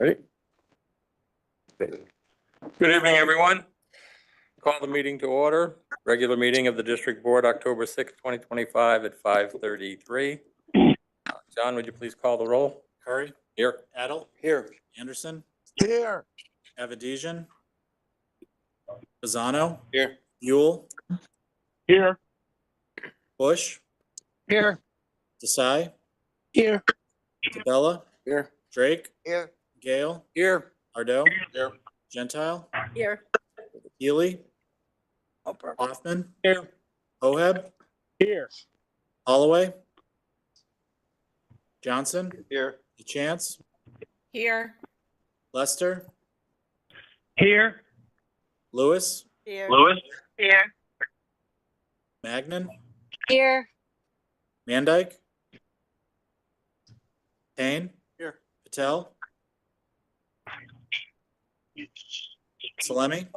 Ready? Good evening, everyone. Call the meeting to order. Regular meeting of the District Board, October 6, 2025 at 5:33. John, would you please call the roll? Curry. Here. Adel. Here. Anderson. Here. Avedisian. Pisano. Here. Buell. Here. Bush. Here. Desai. Here. DeBella. Here. Drake. Here. Gale. Here. Ardell. Here. Gentile. Here. Healy. Hoffman. Here. Oheb. Here. Holloway. Johnson. Here. DeChance. Here. Lester. Here. Lewis. Here. Lewis. Here. Magnan. Here. Mandyke. Payne. Here. Patel. Salemi.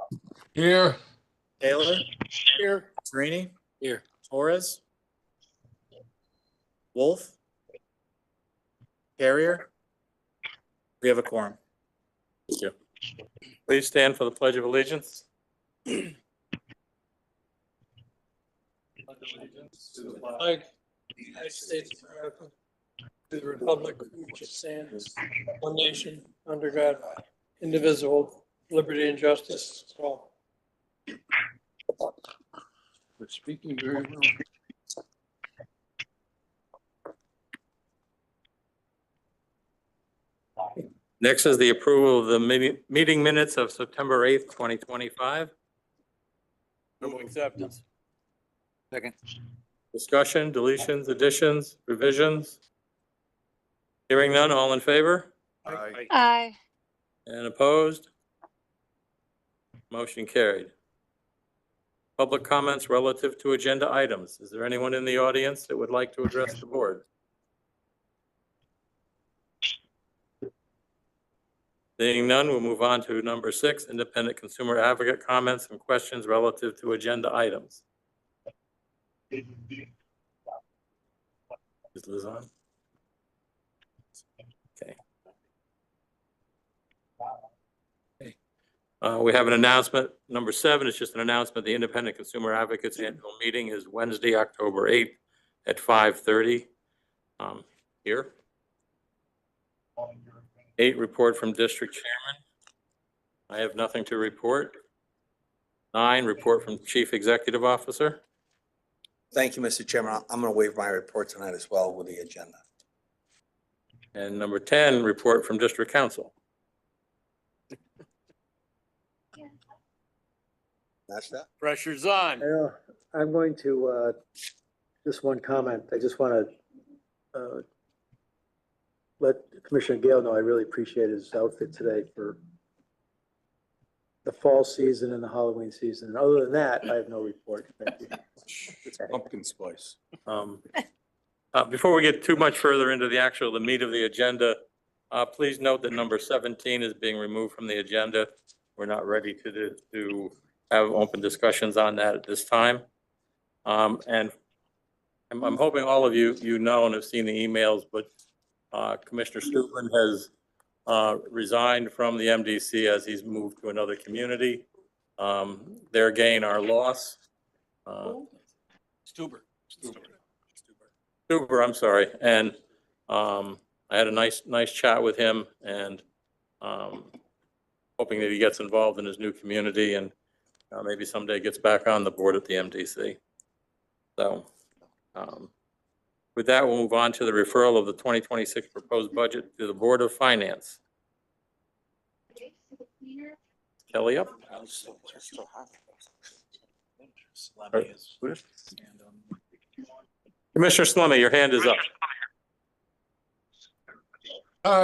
Here. Taylor. Here. Serini. Here. Torres. Wolf. Carrier. We have a quorum. Thank you. Please stand for the Pledge of Allegiance. Pledge allegiance to the flag of the United States of America, to the republic which stands, one nation, under God, indivisible, liberty and justice for all. We're speaking very well. Next is the approval of the meeting minutes of September 8th, 2025. No acceptance. Second. Discussion, deletions, additions, revisions? Hearing none, all in favor? Aye. And opposed? Motion carried. Public comments relative to agenda items. Is there anyone in the audience that would like to address the board? Seeing none, we'll move on to number 6, independent consumer advocate comments and questions relative to agenda items. Is Liz on? Okay. We have an announcement. Number 7 is just an announcement. The Independent Consumer Advocates Annual Meeting is Wednesday, October 8th at 5:30 here. 8, report from District Chairman. I have nothing to report. 9, report from Chief Executive Officer. Thank you, Mr. Chairman. I'm going to waive my report tonight as well with the agenda. And number 10, report from District Council. That's that. Pressure's on. I'm going to, just one comment. I just want to let Commissioner Gale know I really appreciate his outfit today for the fall season and the Halloween season. And other than that, I have no report. Thank you. It's pumpkin spice. Before we get too much further into the meat of the agenda, please note that number 17 is being removed from the agenda. We're not ready to have open discussions on that at this time. And I'm hoping all of you know and have seen the emails, but Commissioner Stupin has resigned from the MDC as he's moved to another community. Their gain, our loss. Stuber, I'm sorry. And I had a nice chat with him, and hoping that he gets involved in his new community and maybe someday gets back on the board at the MDC. So with that, we'll move on to the referral of the 2026 proposed budget to the Board of Finance. Kelly up. Commissioner Slummy, your hand is up.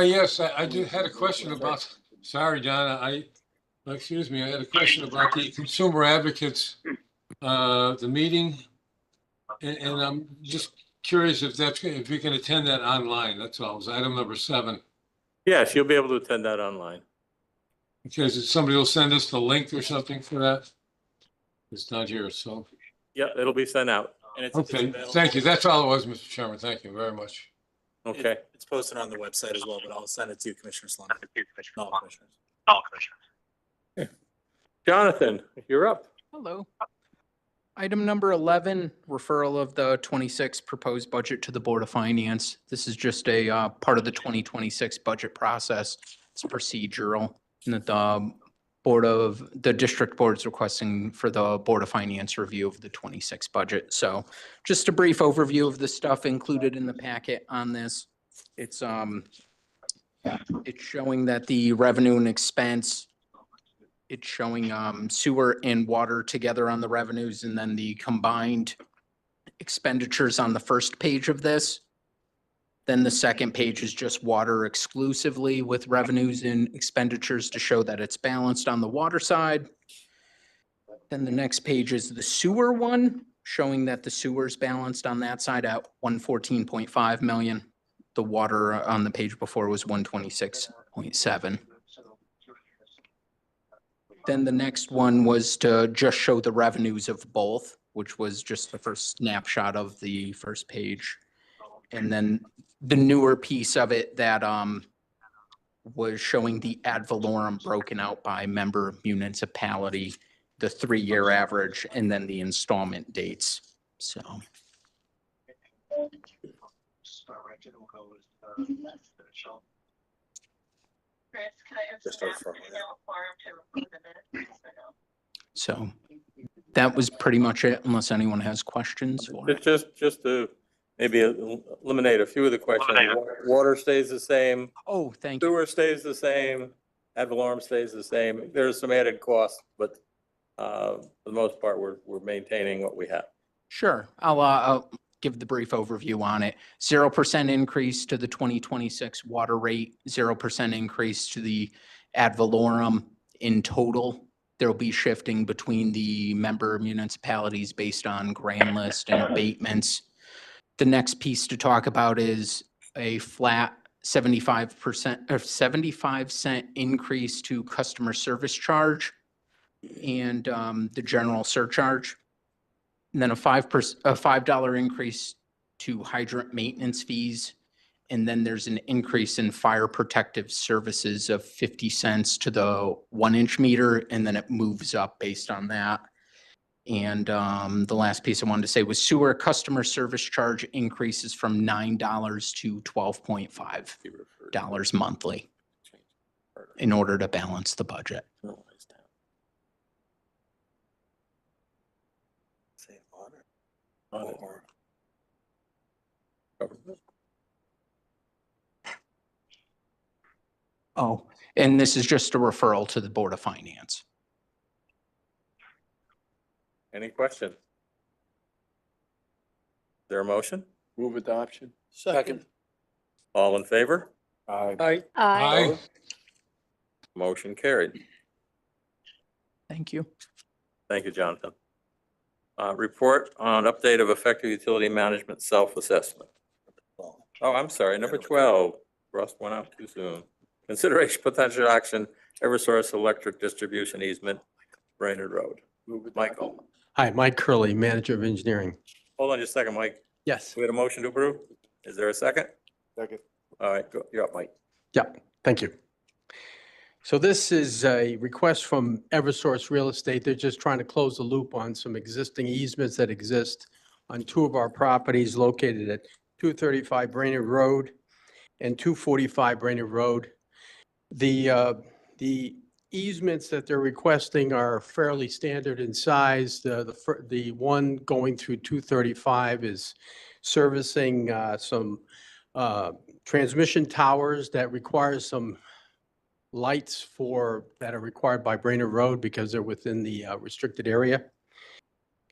Yes, I did had a question about, sorry, John, excuse me, I had a question about the consumer advocates, the meeting. And I'm just curious if we can attend that online. That's all. It was item number 7. Yes, you'll be able to attend that online. Because somebody will send us the link or something for that. It's not here, so. Yeah, it'll be sent out. And it's Okay, available. thank you. That's all it was, Mr. Chairman. Thank you very much. Okay, It's posted on the website as well, but I'll send it to you, Commissioner Sloan. No, Commissioners. Jonathan, you're up. Hello. Item number 11, referral of the 26 proposed budget to the Board of Finance. This is just a part of the 2026 budget process. It's procedural. And that the district board is requesting for the Board of Finance review of the 26 budget. So just a brief overview of the stuff included in the packet on this. It's showing that the revenue and expense, it's showing sewer and water together on the revenues, and then the combined expenditures on the first page of this. Then the second page is just water exclusively with revenues and expenditures to show that it's balanced on the water side. Then the next page is the sewer one, showing that the sewer is balanced on that side at 114.5 million. The water on the page before was 126.7. Then the next one was to just show the revenues of both, which was just the first snapshot of the first page. And then the newer piece of it that was showing the ad valorem broken out by member municipality, the 3-year average, and then the installment dates. So. Just a referral, So that was pretty much it, unless anyone has questions. Or... Just to maybe eliminate a few of the questions. Water stays the same, Oh, thank you. sewer stays the same, ad valorem stays the same. There's some added costs, but for the most part, we're maintaining what we have. Sure. I'll give the brief overview on it. 0% increase to the 2026 water rate, 0% increase to the ad valorem. In total, there'll be shifting between the member municipalities based on grand list and abatements. The next piece to talk about is a flat 75% or 75-cent increase to customer service charge and the general surcharge. And then a $5 increase to hydrant maintenance fees. And then there's an increase in fire protective services of 50 cents to the 1-inch meter. And then it moves up based on that. And the last piece I wanted to say was sewer customer service charge increases from $9 to $12.5 monthly in order to balance the budget. Say water. Audit. Or Oh, and this is just a referral to the Board of Finance. Any questions? Is there a motion? Move adoption. second. All in favor? Aye. Aye. Motion carried. Thank you. Thank you, Jonathan. Report on update of effective utility management self-assessment. Oh, I'm sorry, number 12. Russ went out too soon. Consideration potential action, EVERSOURCE electric distribution easement, Brainard Road. Michael, Hi, Mike Curley, Manager of Engineering. hold on just a second, Mike. Yes. We had a motion to approve? Is there a second? Second. All right, you're up, Mike. Yeah, thank you. So this is a request from EverSource Real Estate. They're just trying to close the loop on some existing easements that exist on 2 of our properties located at 235 Brainard Road and 245 Brainard Road. The easements that they're requesting are fairly standard in size. The one going through 235 is servicing some transmission towers that require some lights that are required by Brainard Road because they're within the restricted area.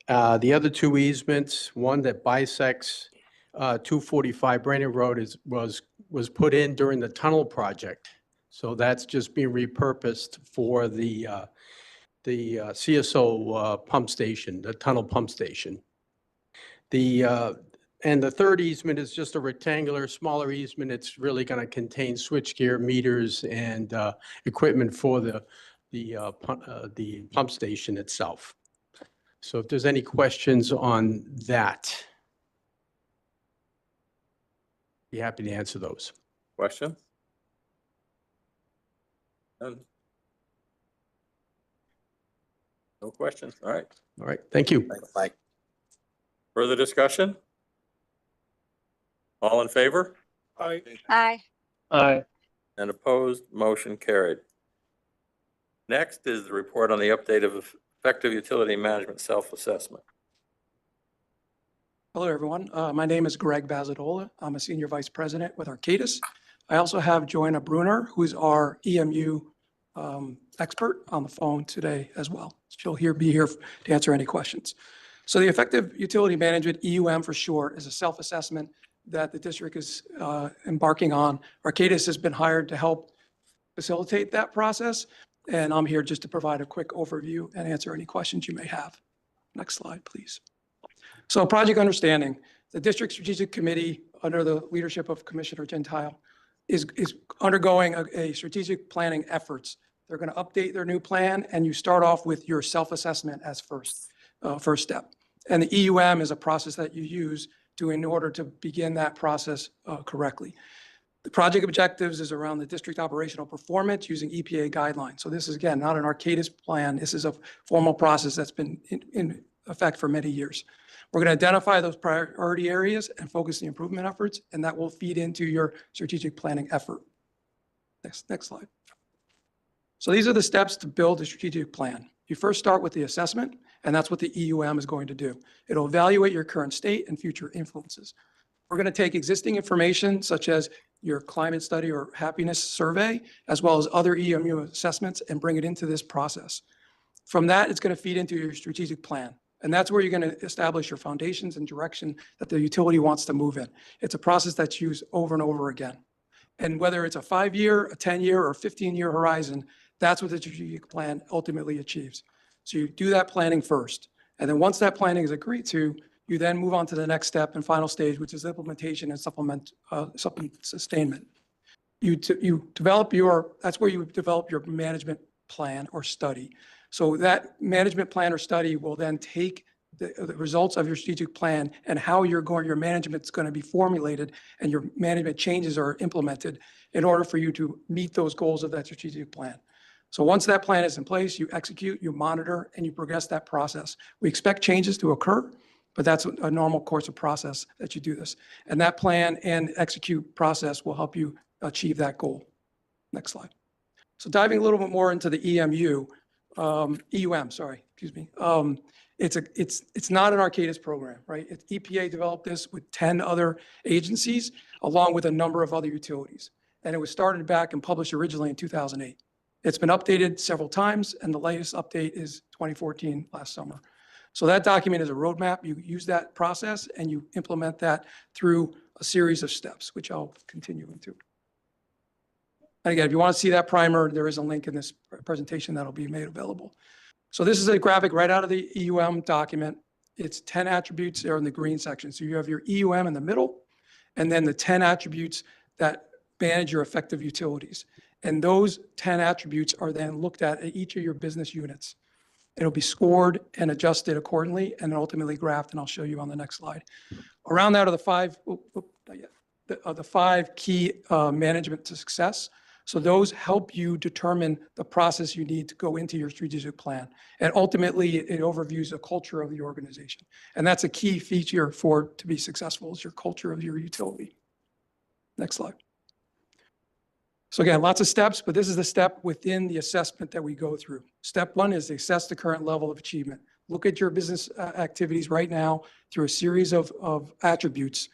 The other 2 easements, one that bisects 245 Brainard Road was put in during the tunnel project. So that's just being repurposed for the CSO pump station, the tunnel pump station. And the third easement is just a rectangular, smaller easement. It's really going to contain switchgear, meters, and equipment for the pump station itself. So if there's any questions on that. be happy to answer those. Question? None? No questions? All right. All right, thank you. Thanks, Mike. Further discussion? All in favor? Aye. Aye. Aye. And opposed? Motion carried. Next is the report on the update of effective utility management self-assessment. Hello, everyone. My name is Greg Bazadola. I'm a Senior Vice President with Arcadis. I also have Joanna Bruner, who's our EMU expert on the phone today as well. She'll be here to answer any questions. So the Effective Utility Management, EUM for short, is a self-assessment that the district is embarking on. Arcadis has been hired to help facilitate that process, and I'm here just to provide a quick overview and answer any questions you may have. Next slide, please. So project understanding, the district strategic committee under the leadership of Commissioner Gentile is undergoing a strategic planning efforts. They're going to update their new plan, and you start off with your self-assessment as first step. And the EUM is a process that you use in order to begin that process correctly. The project objectives is around the district operational performance using EPA guidelines. So this is, again, not an Arcadis plan. This is a formal process that's been in effect for many years. We're going to identify those priority areas and focus the improvement efforts, and that will feed into your strategic planning effort. Next slide. So these are the steps to build a strategic plan. You first start with the assessment, and that's what the EUM is going to do. It'll evaluate your current state and future influences. We're going to take existing information such as your climate study or happiness survey, as well as other EMU assessments, and bring it into this process. From that, it's going to feed into your strategic plan. And that's where you're going to establish your foundations and direction that the utility wants to move in. It's a process that's used over and over again. And whether it's a 5-year, a 10-year, or 15-year horizon, that's what the strategic plan ultimately achieves. So you do that planning first. And then once that planning is agreed to, you then move on to the next step and final stage, which is implementation and sustainment. That's where you develop your management plan or study. So that management plan or study will then take the results of your strategic plan and how your management's going to be formulated and your management changes are implemented in order for you to meet those goals of that strategic plan. So once that plan is in place, you execute, you monitor, and you progress that process. We expect changes to occur, but that's a normal course of process that you do this. And that plan and execute process will help you achieve that goal. Next slide. So diving a little bit more into the EUM, sorry, excuse me. It's not an Arcadis program, right? EPA developed this with 10 other agencies, along with a number of other utilities. And it was started back and published originally in 2008. It's been updated several times, and the latest update is 2014, last summer. So that document is a roadmap. You use that process and you implement that through a series of steps, which I'll continue into. And again, if you want to see that primer, there is a link in this presentation that'll be made available. So this is a graphic right out of the EUM document. It's 10 attributes there in the green section. So you have your EUM in the middle, and then the 10 attributes that manage your effective utilities. And those 10 attributes are then looked at each of your business units. It'll be scored and adjusted accordingly and ultimately graphed, and I'll show you on the next slide. Around that are the five key management to success. So those help you determine the process you need to go into your strategic plan. And ultimately, it overviews the culture of the organization. And that's a key feature to be successful, is your culture of your utility. Next slide. So again, lots of steps, but this is the step within the assessment that we go through. Step one is to assess the current level of achievement. Look at your business activities right now through a series of attributes,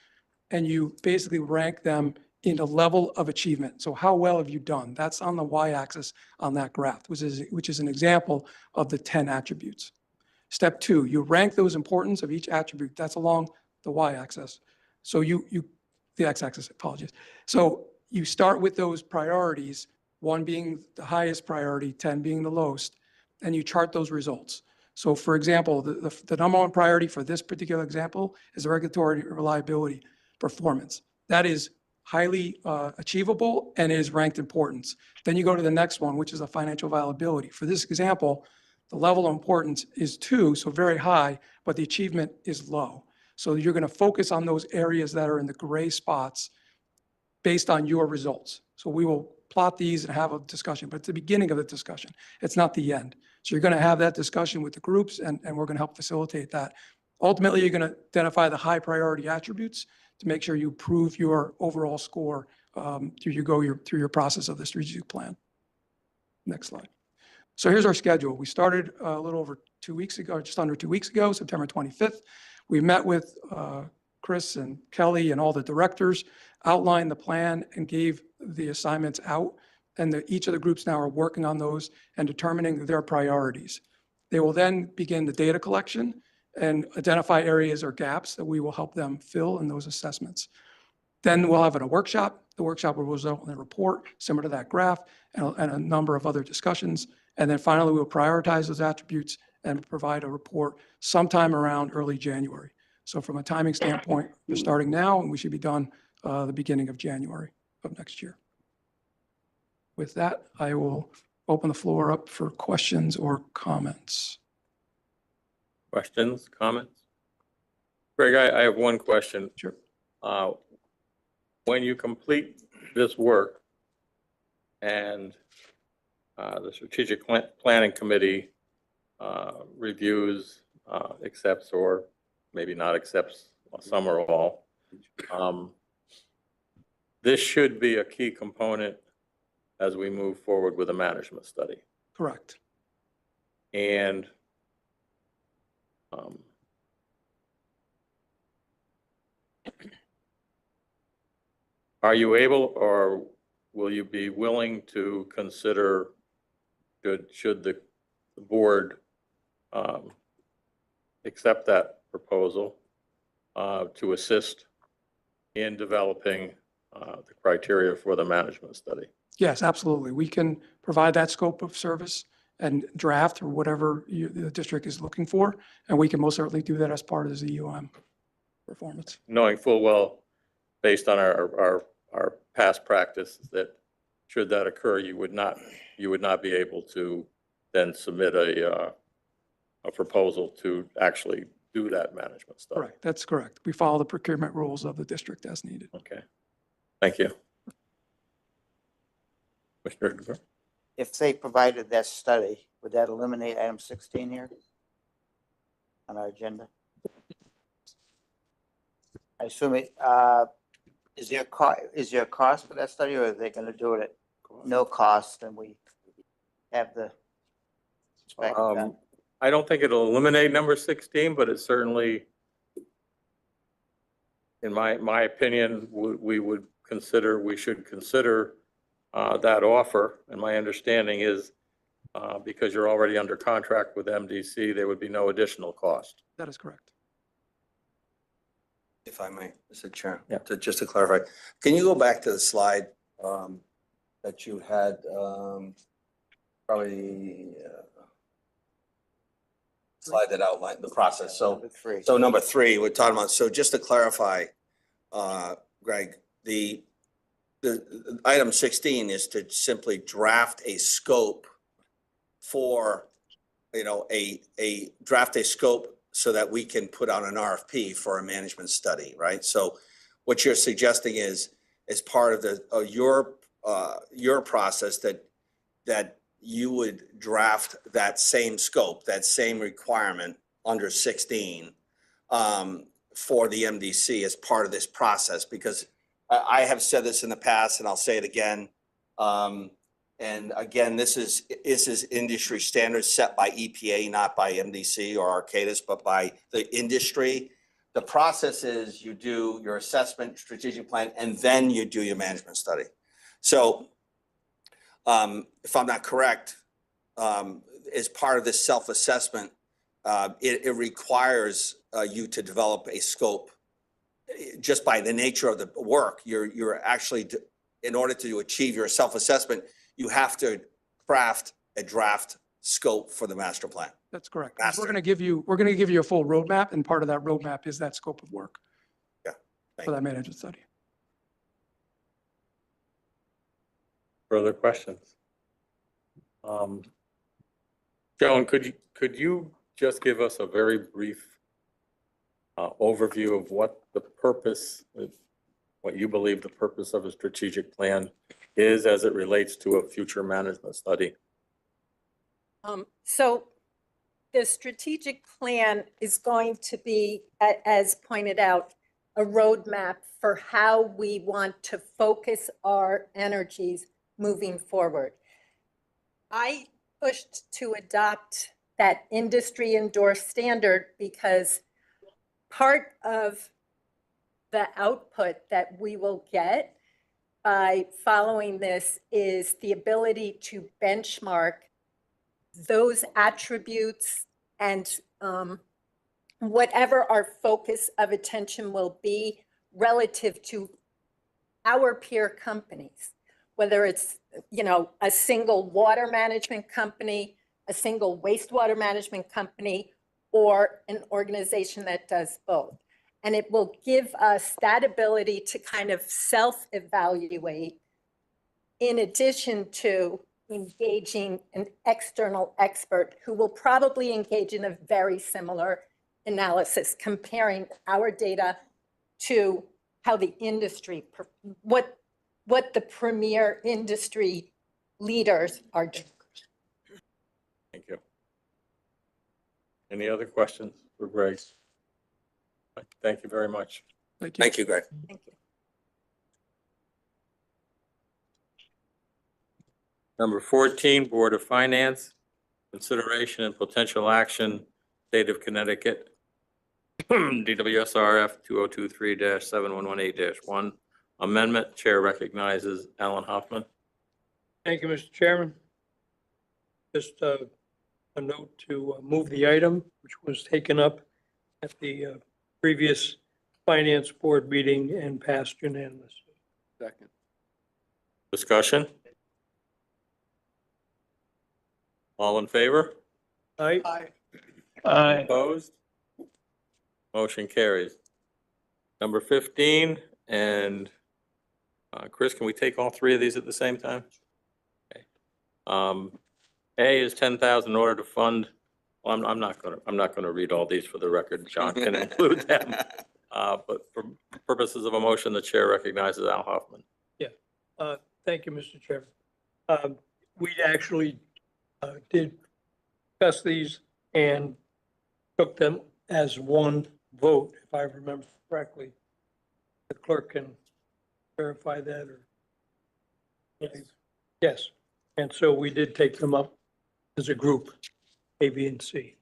and you basically rank them in a level of achievement. So how well have you done? That's on the y-axis on that graph, which is an example of the 10 attributes. Step two, you rank those importance of each attribute. That's along the y-axis. So the x-axis, apologies. So you start with those priorities, 1 being the highest priority, 10 being the lowest, and you chart those results. So for example, the number one priority for this particular example is the regulatory reliability performance. That is highly achievable and is ranked importance. Then you go to the next one, which is the financial viability. For this example, the level of importance is 2, so very high, but the achievement is low. So you're going to focus on those areas that are in the gray spots based on your results. So we will plot these and have a discussion, but it's the beginning of the discussion. It's not the end. So you're going to have that discussion with the groups and we're going to help facilitate that. Ultimately, you're going to identify the high priority attributes to make sure you prove your overall score through your process of the strategic plan. Next slide. So here's our schedule. We started a little over 2 weeks ago, just under 2 weeks ago, September 25th. We met with Chris and Kelly and all the directors, outlined the plan and gave the assignments out. And each of the groups now are working on those and determining their priorities. They will then begin the data collection and identify areas or gaps that we will help them fill in those assessments. Then we'll have a workshop. The workshop will result in a report similar to that graph and a number of other discussions. And then finally, we'll prioritize those attributes and provide a report sometime around early January. So from a timing standpoint, we're starting now and we should be done the beginning of January of next year. With that, I will open the floor up for questions or comments. Questions, comments? Greg, I have one question. Sure. When you complete this work and the strategic planning committee reviews, accepts, or maybe not accepts some or all, this should be a key component as we move forward with a management study. Correct. And are you able, or will you be willing to consider, should the board accept that proposal, to assist in developing the criteria for the management study? Yes, absolutely. We can provide that scope of service and draft or whatever the district is looking for. And we can most certainly do that as part of the ZUM performance. Knowing full well, based on our past practice, that should that occur, you would not be able to then submit a proposal to actually do that management study. Correct. That's correct. We follow the procurement rules of the district as needed. Okay. Thank you. Commissioner DeVore? If they provided that study, would that eliminate item 16 here on our agenda? I assume it, is there a cost for that study, or are they going to do it at no cost and we have the spec done? I don't think it'll eliminate number 16, but it certainly, in my opinion, we should consider that offer. And my understanding is because you're already under contract with MDC, there would be no additional cost. That is correct. If I may, Mr. Chair, Yeah. just to clarify, can you go back to the slide that you had probably slide that outlined the process? So number 3, we're talking about, so just to clarify, Greg, the item 16 is to simply draft a scope for, draft a scope so that we can put out an RFP for a management study, right? So what you're suggesting is, as part of your process, that you would draft that same scope, that same requirement under 16 for the MDC as part of this process, because I have said this in the past and I'll say it again. And again, this is industry standards set by EPA, not by MDC or Arcadis, but by the industry. The process is you do your assessment, strategic plan, and then you do your management study. So if I'm not correct, as part of this self-assessment, it requires you to develop a scope. Just by the nature of the work, you're actually, in order to achieve your self-assessment, you have to craft a draft scope for the master plan. That's correct. We're going to give you a full roadmap, and part of that roadmap is that scope of work. Yeah. For that management study. Further questions? Joan, could you just give us a very brief overview of what the purpose what you believe the purpose of a strategic plan is as it relates to a future management study. So the strategic plan is going to be, as pointed out, a roadmap for how we want to focus our energies moving forward. I pushed to adopt that industry endorsed standard because part of the output that we will get by following this is the ability to benchmark those attributes and whatever our focus of attention will be relative to our peer companies, whether it's, you know, a single water management company, a single wastewater management company, or an organization that does both. And it will give us that ability to kind of self-evaluate in addition to engaging an external expert who will probably engage in a very similar analysis, comparing our data to how the industry, what the premier industry leaders are doing. Thank you. Any other questions for Greg? Thank you very much. Thank you, Greg. Thank you. Number 14, Board of Finance, consideration and potential action, State of Connecticut, DWSRF 2023-7118-1, amendment. Chair recognizes Alan Hoffman. Thank you, Mr. Chairman. Just a note to move the item, which was taken up at the previous Finance Board meeting and passed unanimously. Second. Discussion? All in favor? Aye. Aye. Opposed? Motion carries. Number 15, and Chris, can we take all three of these at the same time? Okay. A is 10,000 in order to fund. Well, I'm not gonna read all these for the record. John can include them. But for purposes of a motion, the chair recognizes Al Hoffman. Thank you, Mr. Chairman. We actually did discuss these and took them as one vote, if I remember correctly. The clerk can verify that, or? Yes, and so we did take them up as a group, A, B, and C.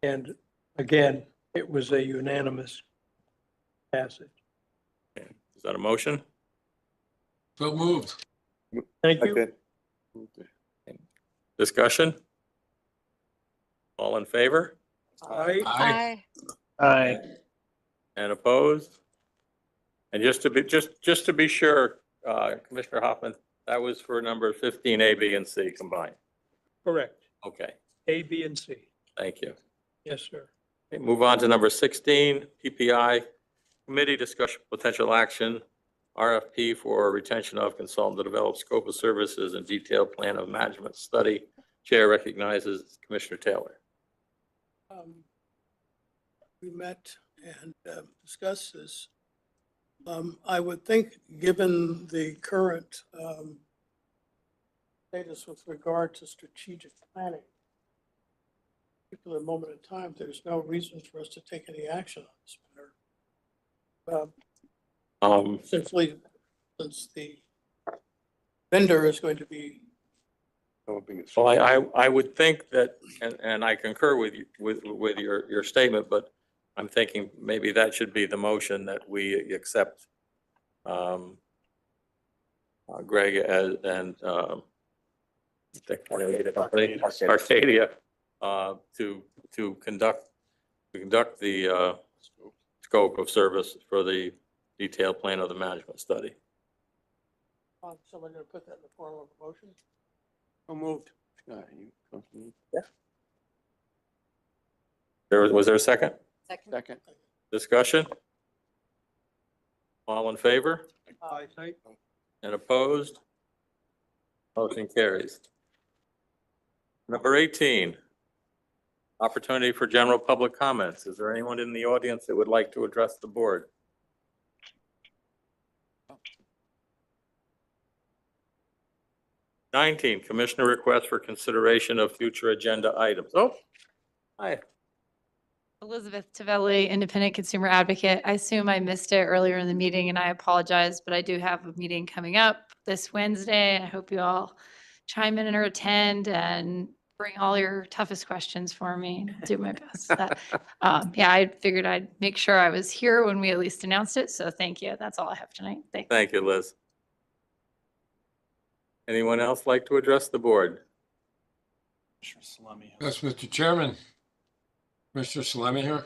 And again, it was a unanimous passage. Okay. Is that a motion? So moved. Thank you. Discussion? All in favor? Aye. Aye. Aye. And opposed? And just to be sure, Commissioner Hoffman, that was for number 15, A, B, and C combined. Correct. Okay, A, B, and C. thank you. Yes, sir. Okay, move on to number 16, PPI, committee discussion potential action, RFP for retention of consultant to develop scope of services and detailed plan of management study. Chair recognizes Commissioner Taylor. We met and discussed this. I would think, given the current status with regard to strategic planning, particular moment in time, there's no reason for us to take any action on this matter. Simply, since the vendor is going to be. Well, I would think that, and I concur with you, with your statement, but I'm thinking maybe that should be the motion that we accept Greg and Arcadia to conduct the scope of service for the detailed plan of the management study. Someone going to put that in the form of a motion? So moved. Yeah. Was there a second? Second. Discussion? All in favor Aye. and opposed? Motion carries. Number 18, opportunity for general public comments. Is there anyone in the audience that would like to address the board? 19, commissioner request for consideration of future agenda items. Oh, hi. Elizabeth Tavelli, independent consumer advocate. I assume I missed it earlier in the meeting and I apologize, but I do have a meeting coming up this Wednesday. I hope you all chime in or attend and bring all your toughest questions for me. I'll do my best. Yeah, I figured I'd make sure I was here when we at least announced it. So thank you. That's all I have tonight. Thanks. Thank you, Liz. Anyone else like to address the board? Yes, Mr. Chairman. Mr. Salemi here.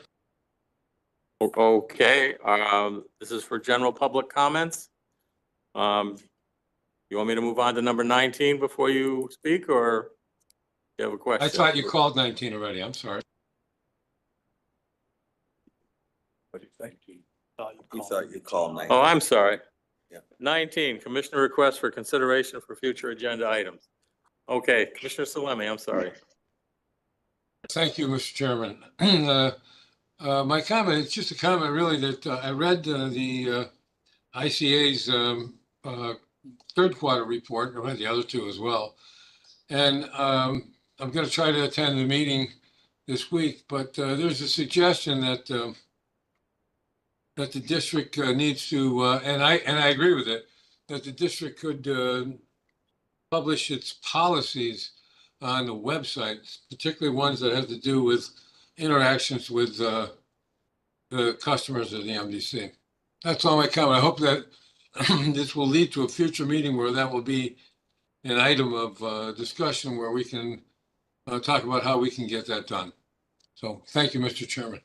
Okay, this is for general public comments. You want me to move on to number 19 before you speak, or you have a question? I thought you called 19 already. I'm sorry. What do you think? You thought you called me. Oh, I'm sorry. Yeah. 19, commissioner request for consideration for future agenda items. Okay, Commissioner Salemi, I'm sorry. Thank you, Mr. Chairman. My comment, it's just a comment really that I read the ICA's third quarter report. I read the other two as well. And I'm going to try to attend the meeting this week, but there's a suggestion that that the district needs to, and I agree with it, that the district could publish its policies on the website, particularly ones that have to do with interactions with the customers of the MDC. That's all my comment. I hope that this will lead to a future meeting where that will be an item of discussion where we can talk about how we can get that done. So thank you, Mr. Chairman.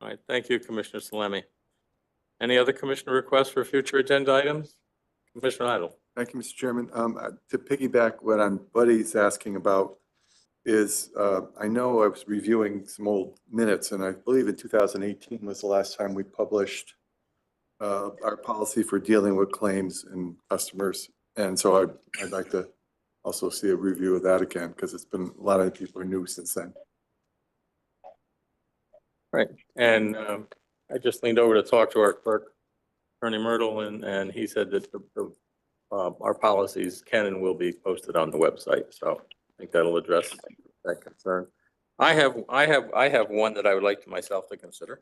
All right, thank you, Commissioner Salemi. Any other commissioner requests for future agenda items? Commissioner Idle. Thank you, Mr. Chairman. To piggyback what Buddy's asking about is, I know I was reviewing some old minutes, and I believe in 2018 was the last time we published our policy for dealing with claims and customers. And so I'd like to also see a review of that again, because it's been a lot of people are new since then. Right, and I just leaned over to talk to our clerk, Attorney Myrtle, and he said that our policies can and will be posted on the website. So I think that'll address that concern. I have one that I would like to myself to consider.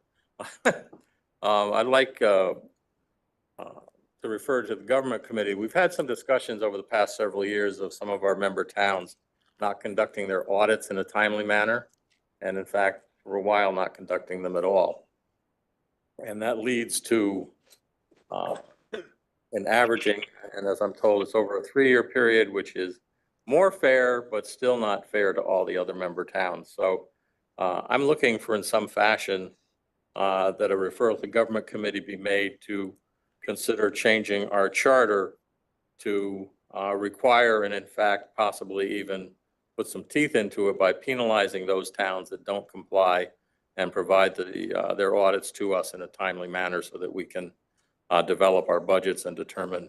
I'd like to refer to the government committee. We've had some discussions over the past several years of some of our member towns not conducting their audits in a timely manner, and in fact, for a while, not conducting them at all. And that leads to an averaging, and as I'm told, it's over a 3-year period, which is more fair, but still not fair to all the other member towns. So I'm looking for, in some fashion, that a referral to government committee be made to consider changing our charter to require, and in fact, possibly even put some teeth into it by penalizing those towns that don't comply and provide their audits to us in a timely manner so that we can develop our budgets and determine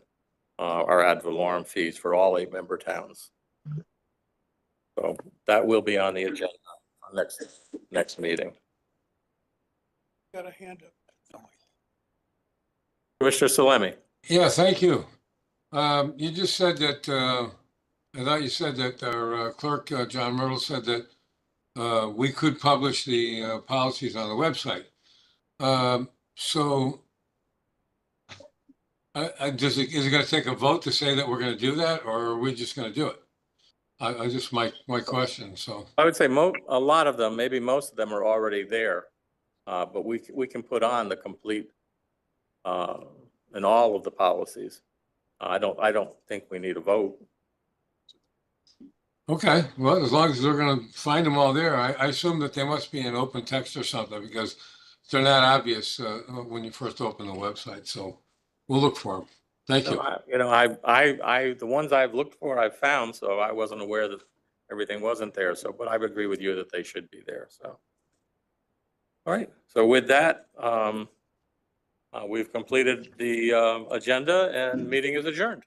our ad valorem fees for all 8 member towns. So that will be on the agenda next meeting. Got a hand up. Commissioner Salemi. Yeah, thank you. You just said that, I thought you said that our clerk, John Myrtle, said that we could publish the policies on the website. So is it going to take a vote to say that we're going to do that, or are we just going to do it? I just my question. So I would say a lot of them, maybe most of them are already there, but we can put on the complete and all of the policies. I don't think we need a vote. okay, well, as long as they're going to find them all there, I assume that they must be in open text or something, because they're not obvious when you first open the website. So we'll look for them. Thank you. The ones I've looked for, I've found, so I wasn't aware that everything wasn't there. So, but I would agree with you that they should be there. So, all right. So with that, we've completed the agenda and meeting is adjourned.